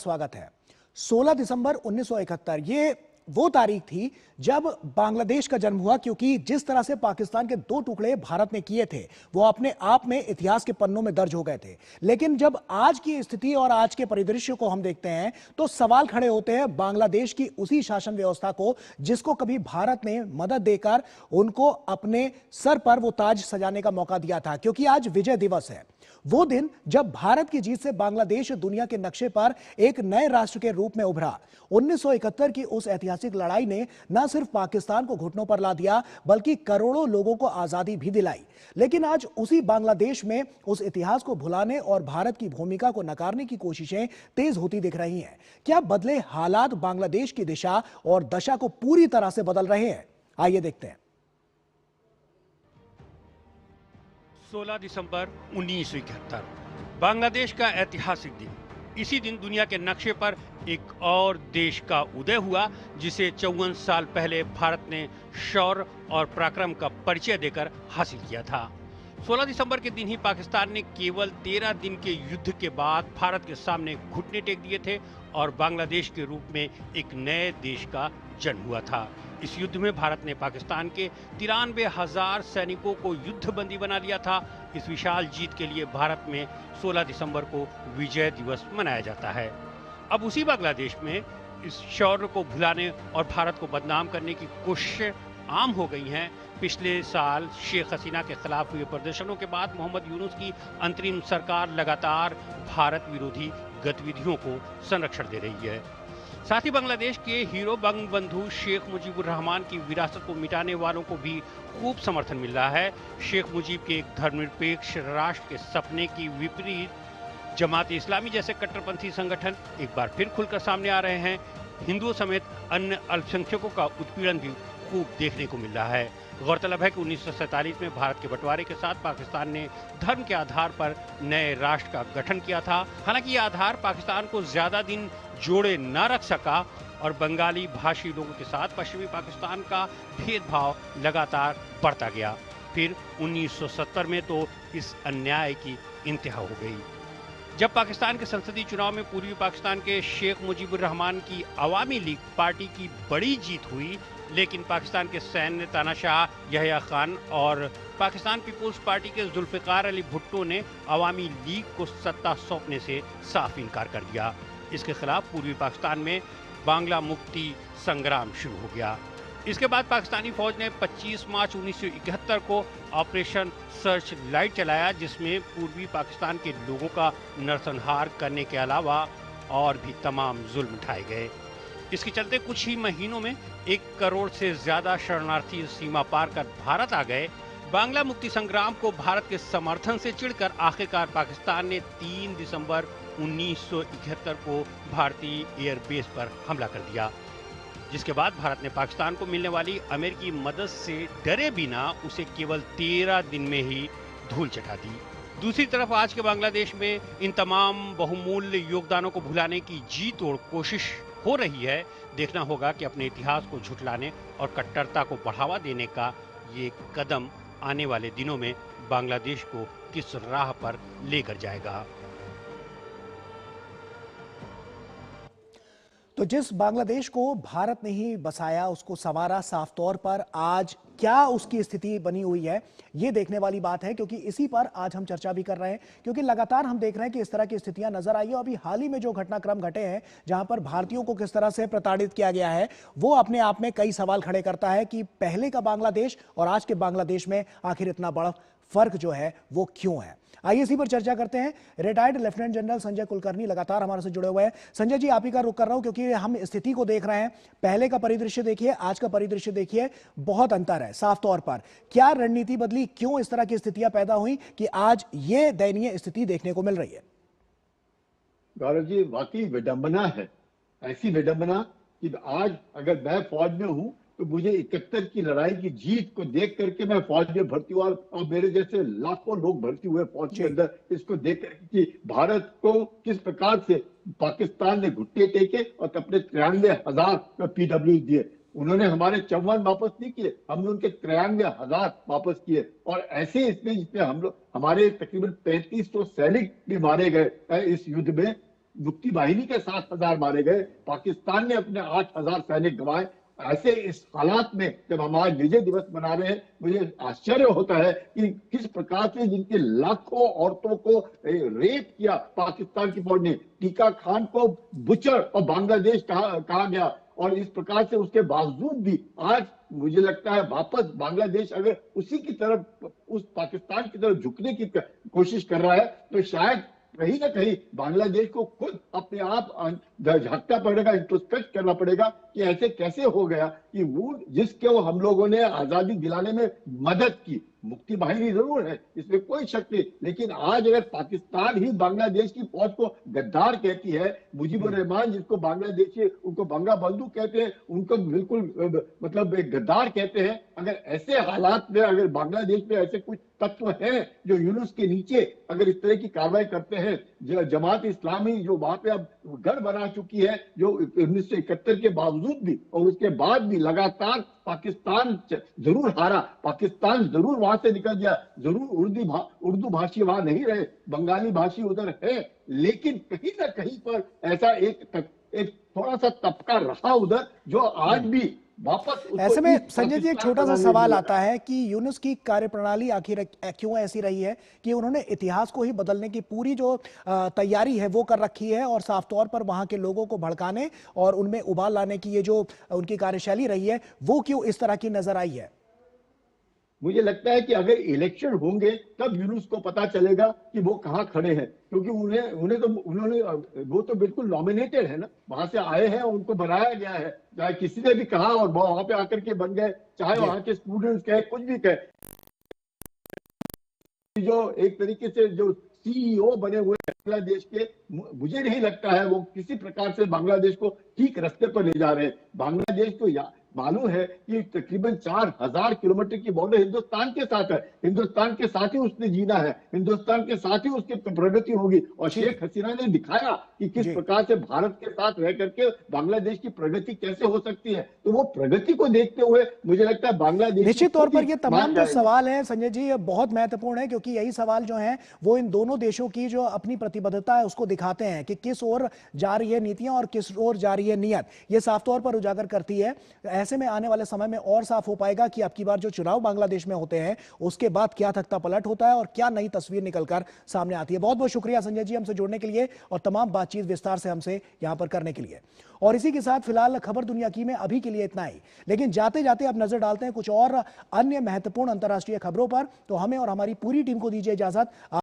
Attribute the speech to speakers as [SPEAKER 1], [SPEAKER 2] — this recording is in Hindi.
[SPEAKER 1] स्वागत है। 16 दिसंबर 1971 ये वो तारीख थी जब बांग्लादेश का जन्म हुआ, क्योंकि जिस तरह से पाकिस्तान के दो टुकड़े भारत ने किए थे वो अपने आप में इतिहास के पन्नों में दर्ज हो गए थे। लेकिन जब आज की स्थिति और आज के परिदृश्य को हम देखते हैं तो सवाल खड़े होते हैं बांग्लादेश की उसी शासन व्यवस्था को जिसको कभी भारत ने मदद देकर उनको अपने सर पर वो ताज सजाने का मौका दिया था। क्योंकि आज विजय दिवस है, वो दिन जब भारत की जीत से बांग्लादेश दुनिया के नक्शे पर एक नए राष्ट्र के रूप में उभरा। 1971 की उस ऐतिहासिक लड़ाई ने न सिर्फ पाकिस्तान को घुटनों पर ला दिया बल्कि करोड़ों लोगों को आजादी भी दिलाई। लेकिन आज उसी बांग्लादेश में उस इतिहास को भुलाने और भारत की भूमिका को नकारने की कोशिशें तेज होती दिख रही हैं। क्या बदले हालात बांग्लादेश की दिशा और दशा को पूरी तरह से बदल रहे हैं? आइए देखते हैं।
[SPEAKER 2] 16 दिसंबर 1971 बांग्लादेश का ऐतिहासिक दिन। इसी दिन दुनिया के नक्शे पर एक और देश का उदय हुआ जिसे 54 साल पहले भारत ने शौर्य और पराक्रम का परिचय देकर हासिल किया था। 16 दिसंबर के दिन ही पाकिस्तान ने केवल 13 दिन के युद्ध के बाद भारत के सामने घुटने टेक दिए थे और बांग्लादेश के रूप में एक नए देश का जन्म हुआ था। इस युद्ध में भारत ने पाकिस्तान के 93,000 सैनिकों को युद्धबंदी बना लिया था। इस विशाल जीत के लिए भारत में 16 दिसंबर को विजय दिवस मनाया जाता है। अब उसी बांग्लादेश में इस शौर्य को भुलाने और भारत को बदनाम करने की कोशिशें आम हो गई हैं। पिछले साल शेख हसीना के खिलाफ हुए प्रदर्शनों के बाद मोहम्मद यूनुस की अंतरिम सरकार लगातार भारत विरोधी गतिविधियों को संरक्षण दे रही है। साथ ही बांग्लादेश के हीरो बंगबंधु शेख मुजीबुर रहमान की विरासत को मिटाने वालों को भी खूब समर्थन मिल रहा है। शेख मुजीब के एक धर्मनिरपेक्ष राष्ट्र के सपने की विपरीत जमात इस्लामी जैसे कट्टरपंथी संगठन एक बार फिर खुलकर सामने आ रहे हैं। हिंदुओं समेत अन्य अल्पसंख्यकों का उत्पीड़न भी खूब देखने को मिल रहा है। गौरतलब है कि 1947 में भारत के बंटवारे के साथ पाकिस्तान ने धर्म के आधार पर नए राष्ट्र का गठन किया था। हालांकि यह आधार पाकिस्तान को ज्यादा दिन जोड़े न रख सका और बंगाली भाषी लोगों के साथ पश्चिमी पाकिस्तान का भेदभाव लगातार बढ़ता गया। फिर 1970 में तो इस अन्याय की इंतहा हो गई जब पाकिस्तान के संसदीय चुनाव में पूर्वी पाकिस्तान के शेख मुजीबुर रहमान की अवामी लीग पार्टी की बड़ी जीत हुई। लेकिन पाकिस्तान के सैन्य तानाशाह यहया खान और पाकिस्तान पीपुल्स पार्टी के जुल्फिकार अली भुट्टो ने अवामी लीग को सत्ता सौंपने से साफ इनकार कर दिया। इसके खिलाफ पूर्वी पाकिस्तान में बांग्ला मुक्ति संग्राम शुरू हो गया। इसके बाद पाकिस्तानी फौज ने 25 मार्च 1971 को ऑपरेशन सर्च लाइट चलाया, जिसमें पूर्वी पाकिस्तान के लोगों का नरसंहार करने के अलावा और भी तमाम जुल्म उठाए गए। इसके चलते कुछ ही महीनों में 1 करोड़ से ज्यादा शरणार्थी सीमा पार कर भारत आ गए। बांग्ला मुक्ति संग्राम को भारत के समर्थन से चिढ़कर आखिरकार पाकिस्तान ने 3 दिसंबर 1971 को भारतीय एयरबेस पर हमला कर दिया, जिसके बाद भारत ने पाकिस्तान को मिलने वाली अमेरिकी मदद से डरे बिना उसे केवल 13 दिन में ही धूल चटा दी। दूसरी तरफ आज के बांग्लादेश में इन तमाम बहुमूल्य योगदानों को भुलाने की जी तोड़ कोशिश हो रही है। देखना होगा कि अपने इतिहास को झुठलाने और कट्टरता को बढ़ावा देने का ये कदम आने वाले दिनों में बांग्लादेश को किस राह पर लेकर जाएगा।
[SPEAKER 1] तो जिस बांग्लादेश को भारत ने ही बसाया, उसको संवारा, साफ तौर पर आज क्या उसकी स्थिति बनी हुई है ये देखने वाली बात है, क्योंकि इसी पर आज हम चर्चा भी कर रहे हैं। क्योंकि लगातार हम देख रहे हैं कि इस तरह की स्थितियां नजर आई है। अभी हाल ही में जो घटनाक्रम घटे हैं जहां पर भारतीयों को किस तरह से प्रताड़ित किया गया है, वो अपने आप में कई सवाल खड़े करता है कि पहले का बांग्लादेश और आज के बांग्लादेश में आखिर इतना बड़ा फर्क जो है वो क्यों है। आइए इसी पर चर्चा करते हैं। Retired lieutenant general Sanjay Kulkarni लगातार हमारे से जुड़े हुए हैं। संजय जी, आप ही का रुख कर रहा हूं क्योंकि हम स्थिति को देख रहे हैं। पहले का परिदृश्य देखिए, आज का परिदृश्य देखिए, बहुत अंतर है साफ तौर पर। क्या रणनीति बदली, क्यों इस तरह की स्थितियां पैदा हुई कि आज ये दयनीय स्थिति देखने को मिल रही है?
[SPEAKER 3] गौरव जी, वाकई विडंबना है। ऐसी विडंबना कि आज अगर मैं फौज में हूं तो मुझे 71 की लड़ाई की जीत को देख करके मैं फौज में भर्ती हुआ और मेरे जैसे लाखों लोग भर्ती हुए फौज के अंदर। इसको देख कर कि भारत को किस प्रकार से पाकिस्तान ने घुट्टे टेके और अपने 93,000 PW दिए। उन्होंने हमारे 54 वापस नहीं किए, हमने उनके 93,000 वापस किए। और ऐसे इसमें जिसमें हम लोग हमारे तकरीबन 3500 सैनिक भी मारे गए इस युद्ध में। मुक्ति वाहिनी के 7,000 मारे गए, पाकिस्तान ने अपने 8,000 सैनिक गंवाए। ऐसे इस हालात में जब हम आज विजय दिवस मना रहे हैं, मुझे आश्चर्य होता है कि किस प्रकार से जिनके लाखों औरतों को रेप किया पाकिस्तान की फौज ने, टीका खान को बुचर और बांग्लादेश कहा गया, और इस प्रकार से उसके बावजूद भी आज मुझे लगता है वापस बांग्लादेश अगर उसी की तरफ, उस पाकिस्तान की तरफ झुकने की कोशिश कर रहा है, तो शायद कहीं ना कहीं बांग्लादेश को खुद अपने आप झांकना पड़ेगा, इंट्रोस्पेक्ट करना पड़ेगा कि ऐसे कैसे हो गया कि वो जिसके हम लोगों ने आजादी दिलाने में मदद की, मुक्ति वाहिनी जरूर है, इसमें कोई शक नहीं, लेकिन आज अगर पाकिस्तान ही बांग्लादेश की फौज को गद्दार कहती है, मुजीबुर रहमान जिसको बांग्लादेशी उनको बंगा बंधु कहते हैं, उनको बिल्कुल मतलब एक गद्दार कहते हैं, अगर ऐसे हालात में अगर बांग्लादेश में ऐसे कुछ तत्व हैं जो यूनुस के नीचे अगर इस तरह की कार्रवाई करते हैं, जमात इस्लामी जो वहां पे अब गढ़ बना चुकी है, जो 1971 के बावजूद भी और उसके बाद भी लगातार पाकिस्तान जरूर हारा, पाकिस्तान जरूर वहां से निकल गया, जरूर उर्दू भाषी वहां नहीं रहे, बंगाली भाषी उधर है, लेकिन कहीं ना कहीं पर ऐसा एक थोड़ा सा तबका रहा उधर जो आज भी वापस
[SPEAKER 1] ऐसे में संजय जी एक छोटा सा सवाल आता है कि यूनुस की कार्यप्रणाली आखिर क्यों ऐसी रही है कि उन्होंने इतिहास को ही बदलने की पूरी जो तैयारी है वो कर रखी है, और साफ तौर पर वहां के लोगों को भड़काने और उनमें उबाल लाने की ये जो उनकी कार्यशैली रही है वो क्यों इस तरह की नजर आई है?
[SPEAKER 3] मुझे लगता है कि अगर इलेक्शन होंगे तब यूनुस को पता चलेगा कि वो कहाँ खड़े हैं, क्योंकि उन्होंने वो तो बिल्कुल नॉमिनेटेड है ना, वहां से आए हैं, उनको बनाया गया है, चाहे किसी ने भी कहा और वहां पे आकर के बन गए, चाहे वहां के स्टूडेंट्स कहे, कुछ भी कहे, जो एक तरीके से जो सीईओ बने हुए बांग्लादेश के, मुझे नहीं लगता है वो किसी प्रकार से बांग्लादेश को ठीक रास्ते पर ले जा रहे हैं। बांग्लादेश तो मालूम है कि तकरीबन 4,000 किलोमीटर की बॉर्डर हिंदुस्तान के साथ है, हिंदुस्तान के साथ ही उसने जीना है, हिंदुस्तान के साथ ही उसकी प्रगति होगी, और शेख हसीना ने दिखाया कि किस प्रकार से भारत के साथ रह करके बांग्लादेश की प्रगति कैसे हो सकती है। तो वो प्रगति को देखते हुए मुझे लगता है बांग्लादेश
[SPEAKER 1] निश्चित तौर पर ये तमाम जो सवाल है संजय जी, ये बहुत महत्वपूर्ण है, क्योंकि यही सवाल जो है वो इन दोनों देशों की जो अपनी प्रतिबद्धता है उसको दिखाते हैं कि किस ओर जा रही है नीतियां और किस ओर जा रही है नियत, ये साफ तौर पर उजागर करती है। ऐसे में आने वाले समय में और साफ हो पाएगा कि अब की बार जो चुनाव बांग्लादेश में होते हैं उसके बाद क्या तख्ता पलट होता है और क्या नई तस्वीर निकलकर सामने आती है। बहुत बहुत शुक्रिया संजय जी हमसे जुड़ने के लिए और तमाम बातचीत विस्तार से हमसे यहां पर करने के लिए। और इसी के साथ फिलहाल खबर दुनिया की में अभी के लिए इतना ही, लेकिन जाते जाते अब नजर डालते हैं कुछ और अन्य महत्वपूर्ण अंतर्राष्ट्रीय खबरों पर। तो हमें और हमारी पूरी टीम को दीजिए इजाजत।